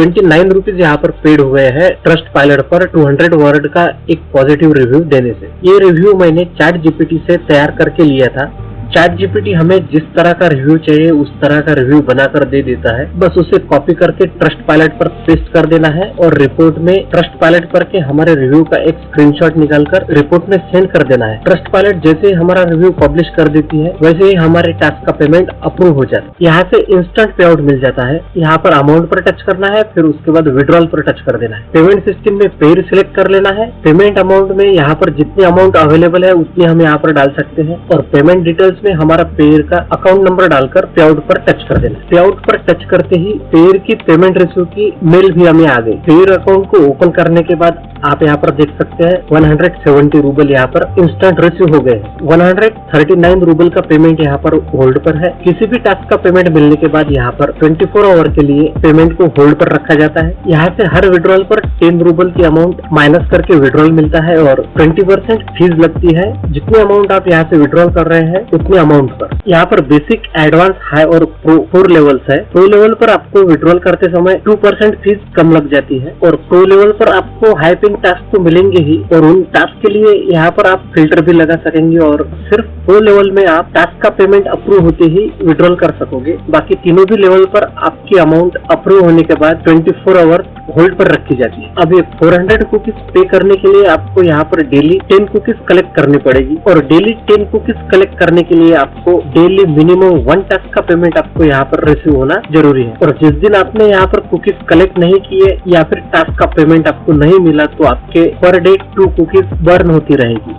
29 rupees यहाँ पर paid हुए हैं ट्रस्ट पायलट पर 200 वर्ड का एक पॉजिटिव रिव्यू देने से। ये रिव्यू मैंने चैट जीपीटी से तैयार करके लिया था। चैट जीपीटी हमें जिस तरह का रिव्यू चाहिए उस तरह का रिव्यू बनाकर दे देता है, बस उसे कॉपी करके ट्रस्ट पायलट पर पेस्ट कर देना है और रिपोर्ट में ट्रस्ट पायलट पर के हमारे रिव्यू का एक स्क्रीनशॉट निकालकर रिपोर्ट में सेंड कर देना है। ट्रस्ट पायलट जैसे ही हमारा रिव्यू पब्लिश कर देती है वैसे ही हमारे टास्क का पेमेंट अप्रूव हो जाता है। यहाँ से इंस्टेंट पे आउट मिल जाता है। यहाँ पर अमाउंट पर टच करना है, फिर उसके बाद विड्रॉल पर टच कर देना है। पेमेंट सिस्टम में पेयर सिलेक्ट कर लेना है। पेमेंट अमाउंट में यहाँ पर जितनी अमाउंट अवेलेबल है उतनी हम यहाँ पर डाल सकते हैं और पेमेंट डिटेल्स में हमारा पेयर का अकाउंट नंबर डालकर पे आउट पर टच कर देना। पे आउट पर टच करते ही पेयर की पेमेंट रिसीव की मेल भी हमें आ गई। पेयर अकाउंट को ओपन करने के बाद आप यहाँ पर देख सकते हैं 170 रूबल यहाँ पर इंस्टेंट रिसीव हो गए। 139 रूबल का पेमेंट यहाँ पर होल्ड पर है। किसी भी टास्क का पेमेंट मिलने के बाद यहाँ पर 24 आवर के लिए पेमेंट को होल्ड पर रखा जाता है। यहाँ से हर विड्रॉल पर 10 रूबल की अमाउंट माइनस करके विड्रॉल मिलता है और 20% फीस लगती है। जितनी अमाउंट आप यहाँ से विड्रॉल कर रहे हैं उतनी अमाउंट पर। यहाँ पर बेसिक, एडवांस, हाई और प्रो 4 लेवल्स है। प्रो लेवल पर आपको विड्रॉल करते समय 2% फीस कम लग जाती है और प्रो लेवल पर आपको हाई पेइंग टास्क तो मिलेंगे ही और उन टास्क के लिए यहाँ पर आप फिल्टर भी लगा सकेंगे और सिर्फ प्रो लेवल में आप टास्क का पेमेंट अप्रूव होते ही विड्रॉल कर सकोगे। बाकी तीनों भी लेवल पर आपकी अमाउंट अप्रूव होने के बाद 24 आवर होल्ड पर रखी जाती है। अब ये 400 कुकीज पे करने के लिए आपको यहाँ पर डेली 10 कुकीज कलेक्ट करनी पड़ेगी और डेली 10 कुकीज कलेक्ट करने के लिए आपको डेली मिनिमम 1 टास्क का पेमेंट आपको यहाँ पर रिसीव होना जरूरी है। और जिस दिन आपने यहाँ पर कुकीज कलेक्ट नहीं किए या फिर टास्क का पेमेंट आपको नहीं मिला तो आपके पर डे 2 कुकीज बर्न होती रहेगी।